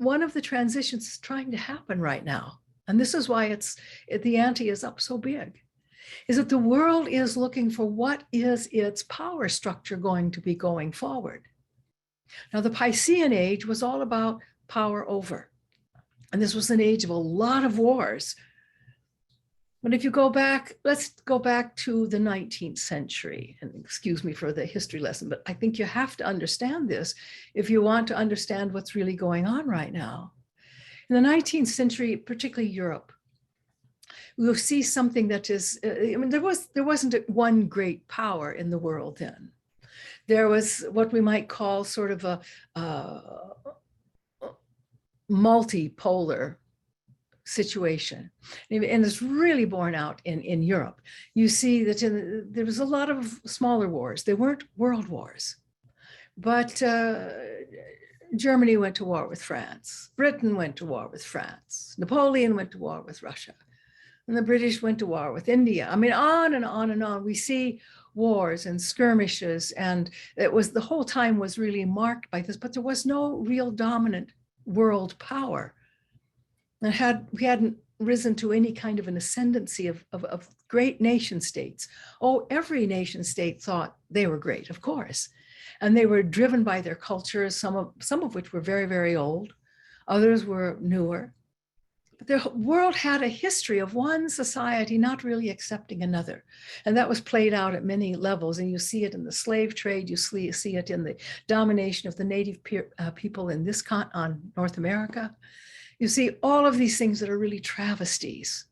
one of the transitions is trying to happen right now. And this is why the ante is up so big, is that the world is looking for what is its power structure going to be going forward. Now, the Piscean Age was all about power over. And this was an age of a lot of wars. But if you go back, let's go back to the 19th century. And excuse me for the history lesson, but I think you have to understand this if you want to understand what's really going on right now. In the 19th century, particularly Europe, we'll see something that is, I mean, there wasn't one great power in the world then. There was what we might call sort of a multipolar situation. And it's really borne out in Europe. You see that there was a lot of smaller wars. They weren't world wars. But Germany went to war with France. Britain went to war with France. Napoleon went to war with Russia. And the British went to war with India. I mean, on and on and on. We see wars and skirmishes. And the whole time was really marked by this, but there was no real dominant world power. And we hadn't risen to any kind of an ascendancy of great nation states. Oh, every nation state thought they were great, of course. And they were driven by their cultures, some of which were very, very old. Others were newer. But the world had a history of one society not really accepting another. And that was played out at many levels. And you see it in the slave trade. You see it in the domination of the native people in on North America. You see all of these things that are really travesties.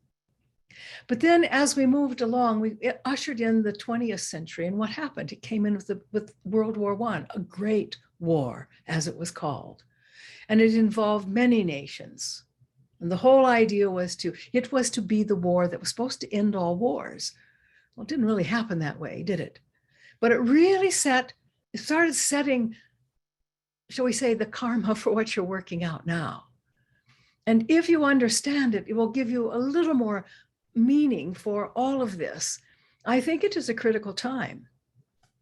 But then as we moved along, we ushered in the 20th century. And what happened? It came in with World War I, a great war, as it was called. And it involved many nations. And the whole idea was it was to be the war that was supposed to end all wars. Well, it didn't really happen that way, did it? But it really started setting, shall we say, the karma for what you're working out now. And if you understand it, it will give you a little more meaning for all of this. I think it is a critical time.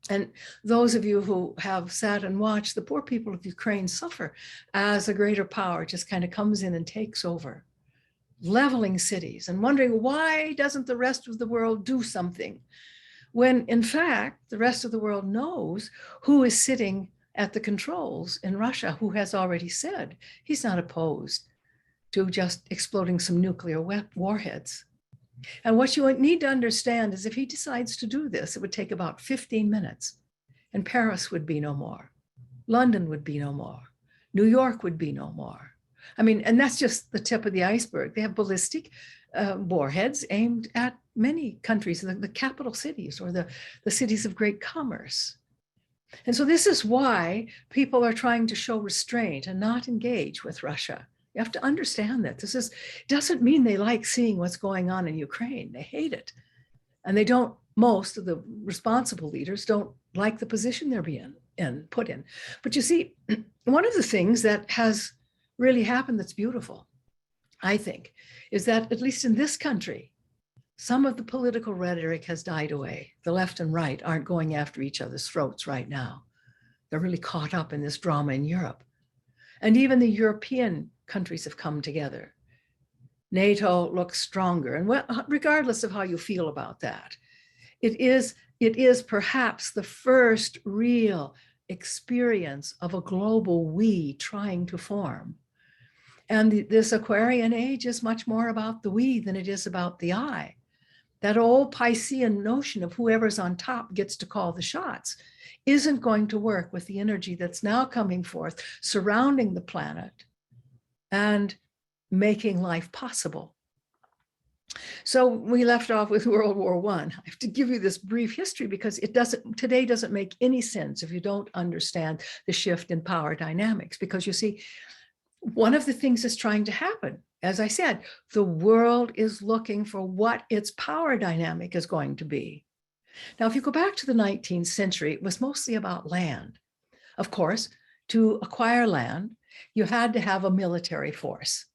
And those of you who have sat and watched the poor people of Ukraine suffer as a greater power just kind of comes in and takes over, leveling cities and wondering, why doesn't the rest of the world do something? When in fact, the rest of the world knows who is sitting at the controls in Russia, who has already said he's not opposed to just exploding some nuclear warheads. And what you need to understand is if he decides to do this, it would take about 15 minutes and Paris would be no more. London would be no more. New York would be no more. I mean, and that's just the tip of the iceberg. They have ballistic warheads aimed at many countries, the capital cities or the cities of great commerce. And so this is why people are trying to show restraint and not engage with Russia. You have to understand that doesn't mean they like seeing what's going on in Ukraine. They hate it. And most of the responsible leaders don't like the position they're being put in. But you see, one of the things that has really happened that's beautiful, I think, is that at least in this country, some of the political rhetoric has died away. The left and right aren't going after each other's throats right now. They're really caught up in this drama in Europe. And even the European countries have come together. NATO looks stronger. And regardless of how you feel about that, it is perhaps the first real experience of a global we trying to form. And this Aquarian age is much more about the we than it is about the I. That old Piscean notion of whoever's on top gets to call the shots isn't going to work with the energy that's now coming forth, surrounding the planet and making life possible. So we left off with World War I. I have to give you this brief history because today doesn't make any sense if you don't understand the shift in power dynamics. Because you see, one of the things that's trying to happen, as I said, the world is looking for what its power dynamic is going to be. Now, if you go back to the 19th century, it was mostly about land. Of course, to acquire land, you had to have a military force.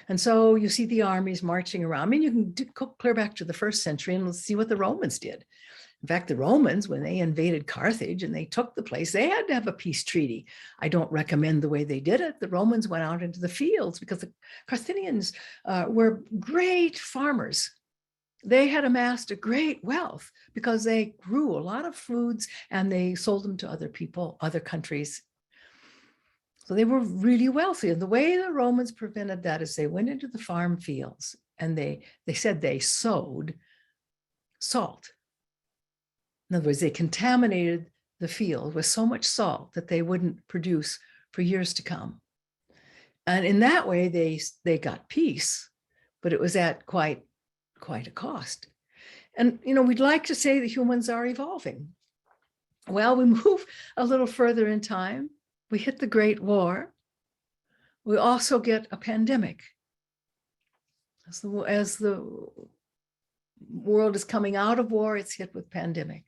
And so you see the armies marching around. I mean, you can go clear back to the 1st century and let's see what the Romans did. In fact, the Romans, when they invaded Carthage and they took the place, they had to have a peace treaty. I don't recommend the way they did it. The Romans went out into the fields because the Carthaginians were great farmers. They had amassed a great wealth because they grew a lot of foods and they sold them to other people, other countries. So they were really wealthy. And the way the Romans prevented that is they went into the farm fields and they said they sowed salt. In other words, they contaminated the field with so much salt that they wouldn't produce for years to come. And in that way, they got peace, but it was at quite a cost. And, we'd like to say that humans are evolving. Well, we move a little further in time. We hit the Great War. We also get a pandemic. As the world is coming out of war, it's hit with pandemic.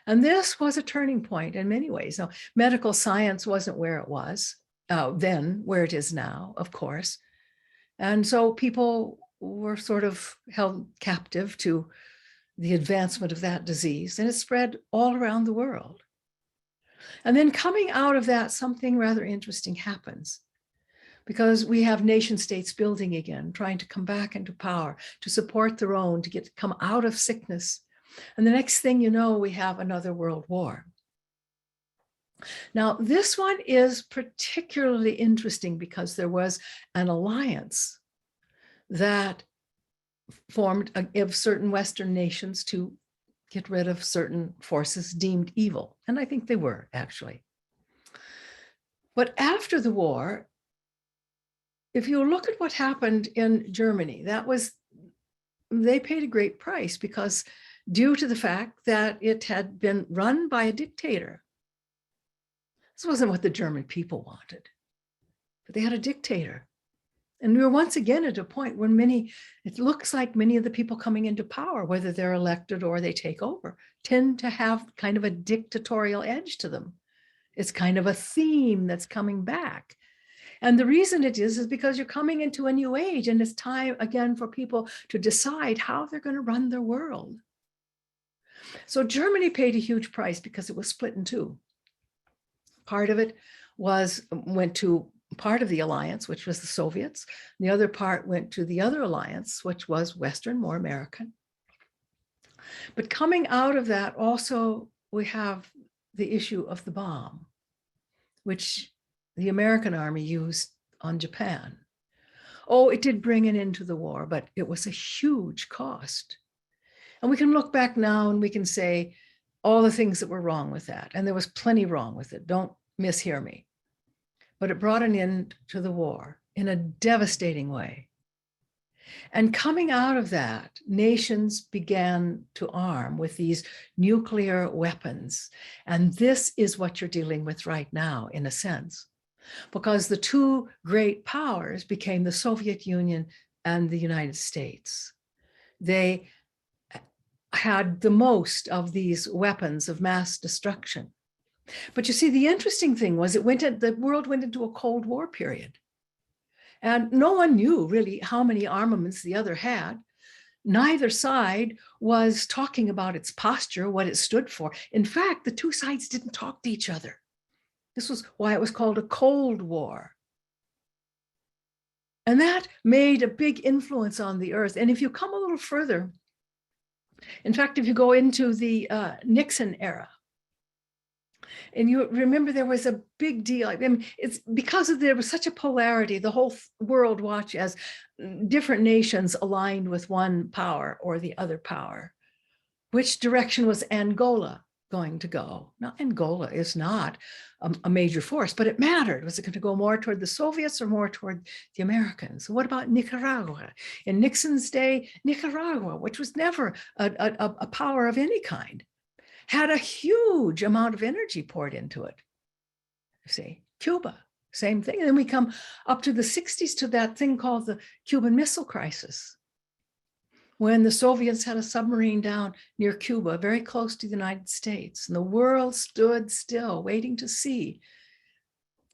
And this was a turning point in many ways. Now, medical science wasn't where it was then, where it is now, of course. And so people were sort of held captive to the advancement of that disease, and it spread all around the world. And then coming out of that, something rather interesting happens, because we have nation states building again, trying to come back into power, to support their own, to come out of sickness. And the next thing you know, we have another world war. Now, this one is particularly interesting because there was an alliance that formed of certain Western nations to get rid of certain forces deemed evil. And I think they were, actually. But after the war, if you look at what happened in Germany, they paid a great price because due to the fact that it had been run by a dictator. This wasn't what the German people wanted, but they had a dictator. And we were once again at a point when it looks like many of the people coming into power, whether they're elected or they take over, tend to have kind of a dictatorial edge to them. It's kind of a theme that's coming back. And the reason it is because you're coming into a new age, and it's time again for people to decide how they're going to run their world. So Germany paid a huge price because it was split in two. Part of it went to part of the alliance, which was the Soviets. The other part went to the other alliance, which was Western, more American. But coming out of that, also, we have the issue of the bomb, which the American army used on Japan. Oh, it did bring an end to the war, but it was a huge cost. And we can look back now and we can say all the things that were wrong with that. And there was plenty wrong with it. Don't mishear me. But it brought an end to the war in a devastating way. And coming out of that, nations began to arm with these nuclear weapons. And this is what you're dealing with right now, in a sense, because the two great powers became the Soviet Union and the United States. They had the most of these weapons of mass destruction. But you see, the interesting thing was the world went into a Cold War period. And no one knew really how many armaments the other had. Neither side was talking about its posture, what it stood for. In fact, the two sides didn't talk to each other. This was why it was called a Cold War. And that made a big influence on the earth. And if you come a little further, in fact, if you go into the Nixon era, and you remember there was a big deal. I mean, it's because there was such a polarity, the whole world watched as different nations aligned with one power or the other power. Which direction was Angola going to go? Now, Angola is not a major force, but it mattered. Was it going to go more toward the Soviets or more toward the Americans? What about Nicaragua? In Nixon's day, Nicaragua, which was never a power of any kind, had a huge amount of energy poured into it. You see, Cuba, same thing. And then we come up to the 60s to that thing called the Cuban Missile Crisis, when the Soviets had a submarine down near Cuba, very close to the United States. And the world stood still, waiting to see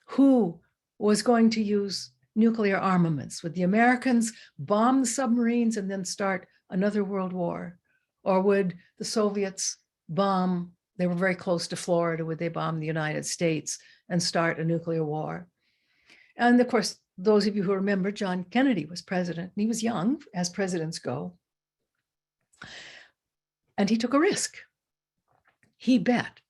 who was going to use nuclear armaments. Would the Americans bomb the submarines and then start another world war? Or would the Soviets bomb. They were very close to Florida. Would they bomb the United States and start a nuclear war? And of course, those of you who remember, John Kennedy was president. He was young, as presidents go. And he took a risk. He bet.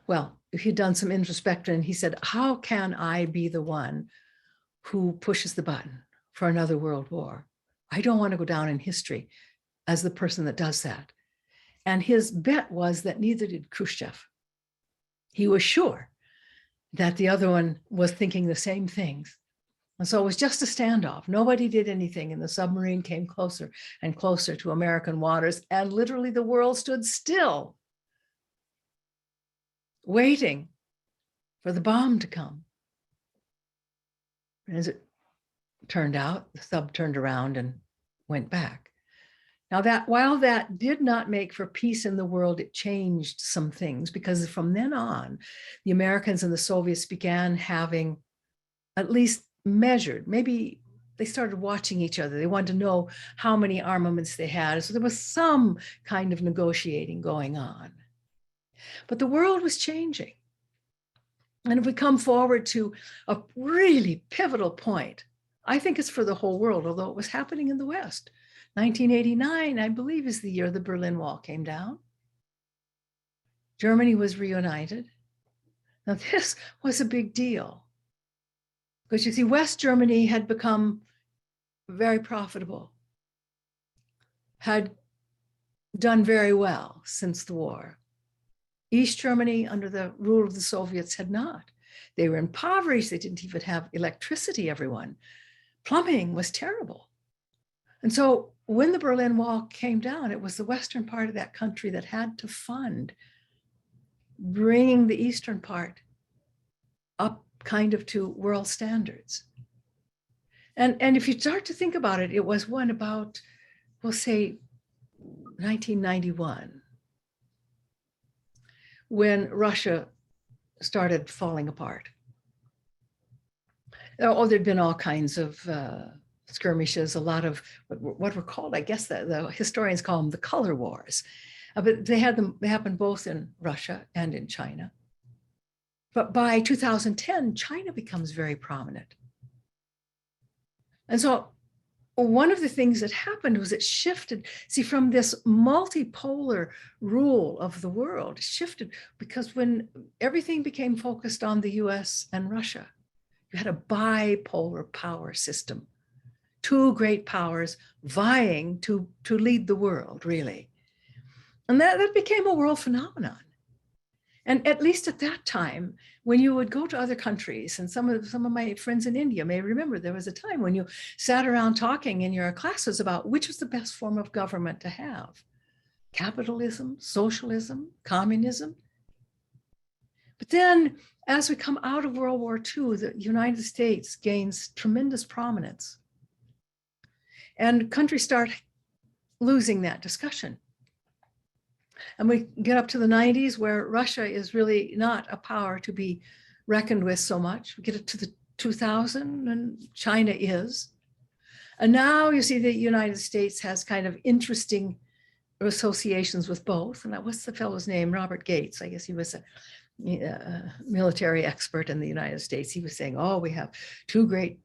Well, he'd done some introspection. He said, how can I be the one who pushes the button for another world war? I don't want to go down in history as the person that does that. And his bet was that neither did Khrushchev. He was sure that the other one was thinking the same things. And so it was just a standoff. Nobody did anything, and the submarine came closer and closer to American waters, and literally the world stood still, waiting for the bomb to come. And as it turned out, the sub turned around and went back. Now, that while that did not make for peace in the world, it changed some things, because from then on, the Americans and the Soviets began having at least measured, maybe they started watching each other. They wanted to know how many armaments they had. So there was some kind of negotiating going on. But the world was changing. And if we come forward to a really pivotal point, I think it's for the whole world, although it was happening in the West. 1989, I believe, is the year the Berlin Wall came down. Germany was reunited. Now, this was a big deal, because you see, West Germany had become very profitable, had done very well since the war. East Germany, under the rule of the Soviets, had not. They were impoverished. They didn't even have electricity, everyone. Plumbing was terrible. And so when the Berlin Wall came down, it was the western part of that country that had to fund bringing the eastern part up kind of to world standards. And if you start to think about it, it was one about, we'll say, 1991, when Russia started falling apart. Oh, there'd been all kinds of skirmishes, a lot of what were called, I guess the historians call them the color wars. But they happened both in Russia and in China. But by 2010, China becomes very prominent. And so one of the things that happened was it shifted, see, from this multipolar rule of the world, it shifted because when everything became focused on the US and Russia, you had a bipolar power system, two great powers vying to lead the world, really. And that became a world phenomenon. And at least at that time, when you would go to other countries, and some of my friends in India may remember, there was a time when you sat around talking in your classes about which was the best form of government to have: capitalism, socialism, communism. But then as we come out of World War II, the United States gains tremendous prominence. And countries start losing that discussion. And we get up to the 90s, where Russia is really not a power to be reckoned with so much. We get it to the 2000, and China is. And now you see the United States has kind of interesting associations with both. And what's the fellow's name? Robert Gates. I guess he was a military expert in the United States. He was saying, oh, we have two great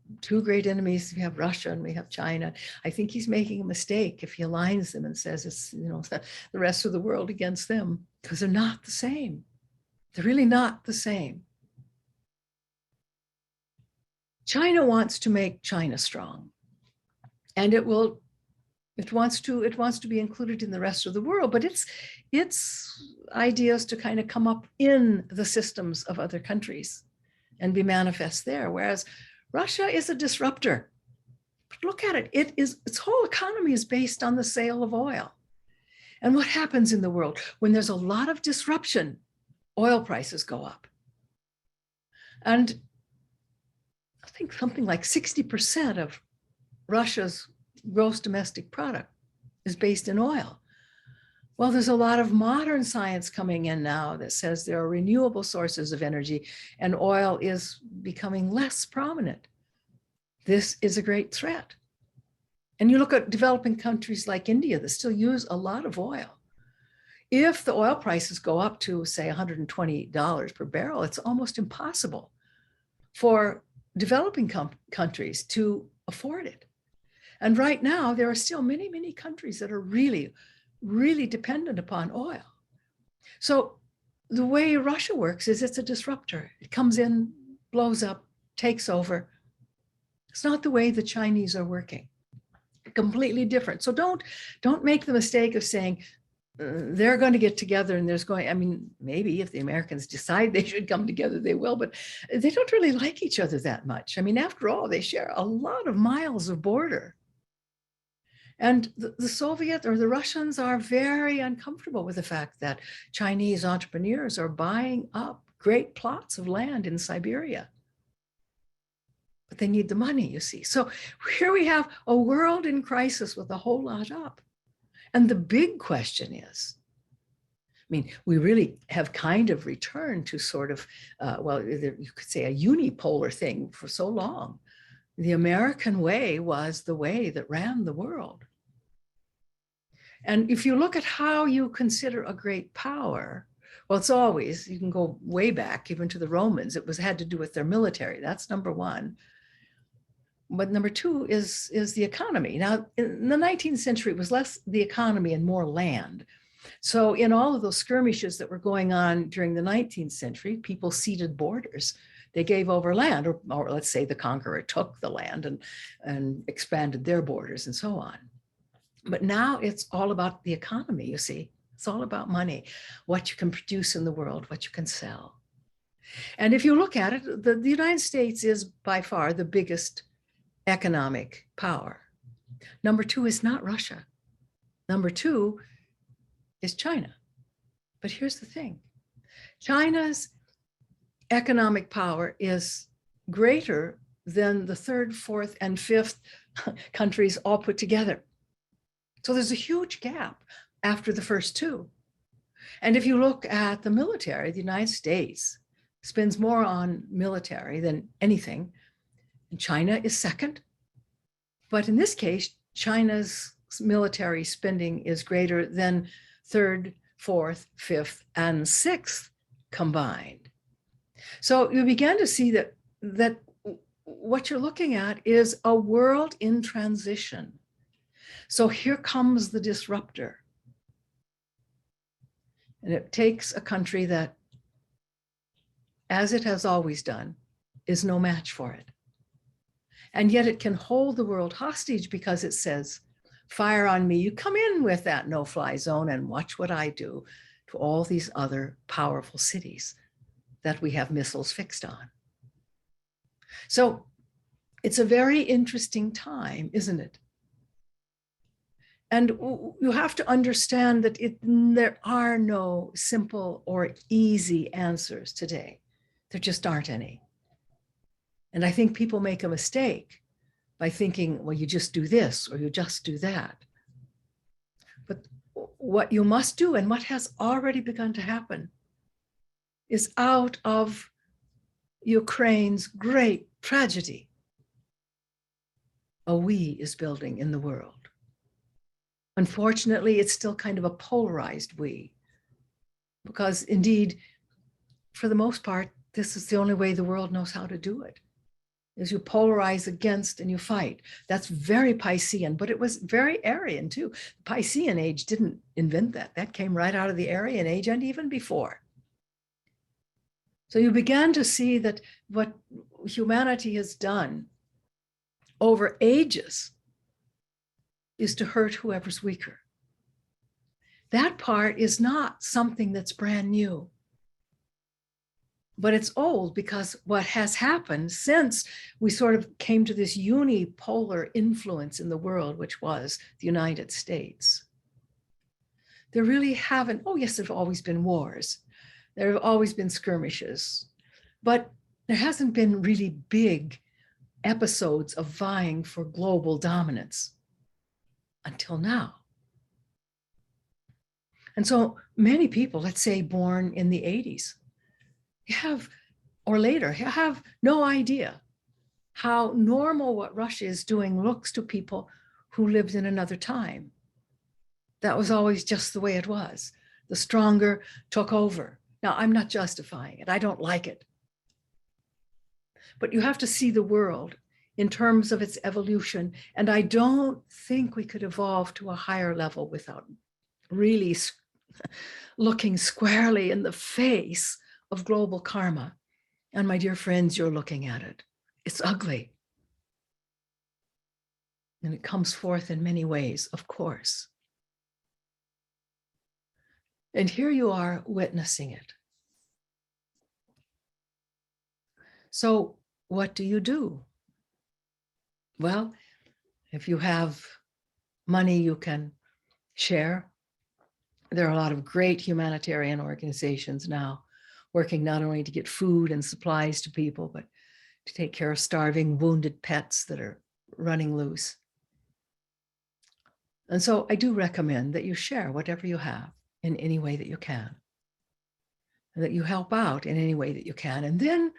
enemies. We have Russia and we have China. I think he's making a mistake if he aligns them and says it's, the rest of the world against them, because they're not the same. They're really not the same. China wants to make China strong, and it wants to be included in the rest of the world, but its ideas to kind of come up in the systems of other countries and be manifest there. Whereas Russia is a disruptor. But look at it. Its whole economy is based on the sale of oil. And what happens in the world when there's a lot of disruption? Oil prices go up. And I think something like 60% of Russia's gross domestic product is based in oil. Well, there's a lot of modern science coming in now that says there are renewable sources of energy, and oil is becoming less prominent. This is a great threat. And you look at developing countries like India that still use a lot of oil. If the oil prices go up to, say, $120 per barrel, it's almost impossible for developing countries to afford it. And right now, there are still many, many countries that are really, really dependent upon oil. So the way Russia works is it's a disruptor. It comes in, blows up, takes over. It's not the way the Chinese are working. Completely different. So don't make the mistake of saying they're going to get together and there's going, I mean, maybe if the Americans decide they should come together, they will, but they don't really like each other that much. I mean, after all, they share a lot of miles of border. And the Soviet or the Russians are very uncomfortable with the fact that Chinese entrepreneurs are buying up great plots of land in Siberia. But they need the money, you see. So here we have a world in crisis with a whole lot up. And the big question is, I mean, we really have kind of returned to sort of, well, you could say a unipolar thing for so long. The American way was the way that ran the world. And if you look at how you consider a great power, well, it's always, you can go way back even to the Romans, it had to do with their military. That's number one. But number two is the economy. Now, in the 19th century, it was less the economy and more land. So in all of those skirmishes that were going on during the 19th century, people ceded borders. They gave over land, or let's say the conqueror took the land and expanded their borders and so on. But now it's all about the economy, you see. It's all about money, what you can produce in the world, what you can sell. And if you look at it, the United States is by far the biggest economic power. Number two is not Russia. Number two is China. But here's the thing. China's economic power is greater than the third, fourth, and fifth countries all put together. So there's a huge gap after the first two. And if you look at the military, the United States spends more on military than anything. And China is second. But in this case, China's military spending is greater than third, fourth, fifth, and sixth combined. So you begin to see that what you're looking at is a world in transition. So here comes the disruptor. And it takes a country that, as it has always done, is no match for it. And yet it can hold the world hostage because it says, fire on me, you come in with that no-fly zone and watch what I do to all these other powerful cities that we have missiles fixed on. So it's a very interesting time, isn't it? And you have to understand that there are no simple or easy answers today. There just aren't any. And I think people make a mistake by thinking, well, you just do this or you just do that. But what you must do and what has already begun to happen is out of Ukraine's great tragedy, a we is building in the world. Unfortunately, it's still kind of a polarized we, because indeed, for the most part, this is the only way the world knows how to do it, is you polarize against and you fight. That's very Piscean, but it was very Aryan too. The Piscean Age didn't invent that. That came right out of the Aryan Age and even before. So you began to see that what humanity has done over ages is to hurt whoever's weaker. That part is not something that's brand new, but it's old because what has happened since we sort of came to this unipolar influence in the world, which was the United States. There really haven't, oh yes, there have always been wars. There have always been skirmishes, but there hasn't been really big episodes of vying for global dominance until now. And so many people, let's say born in the 80s, or later, have no idea how normal what Russia is doing looks to people who lived in another time. That was always just the way it was. The stronger took over. Now, I'm not justifying it. I don't like it. But you have to see the world in terms of its evolution. And I don't think we could evolve to a higher level without really looking squarely in the face of global karma. And my dear friends, you're looking at it. It's ugly. And it comes forth in many ways, of course. And here you are witnessing it. So what do you do? Well, if you have money you can share, there are a lot of great humanitarian organizations now working not only to get food and supplies to people, but to take care of starving, wounded pets that are running loose. And so I do recommend that you share whatever you have in any way that you can, and that you help out in any way that you can. And then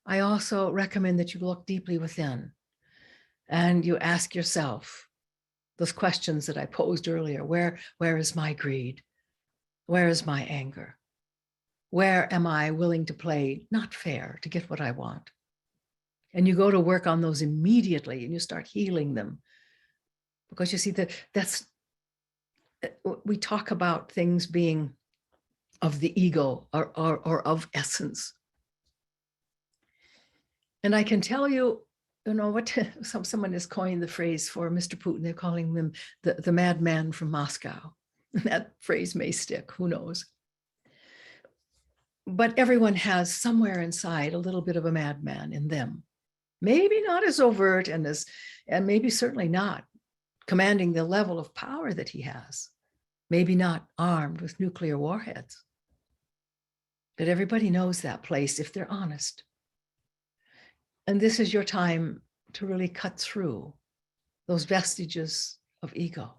I also recommend that you look deeply within and you ask yourself those questions that I posed earlier. Where is my greed? Where is my anger? Where am I willing to play not fair to get what I want? And you go to work on those immediately and you start healing them. Because you see that's, we talk about things being of the ego or of essence. And I can tell you, you know what, someone has coined the phrase for Mr. Putin. They're calling him the madman from Moscow. And that phrase may stick, who knows? But everyone has somewhere inside a little bit of a madman in them. Maybe not as overt and maybe certainly not commanding the level of power that he has. Maybe not armed with nuclear warheads. But everybody knows that place if they're honest. And this is your time to really cut through those vestiges of ego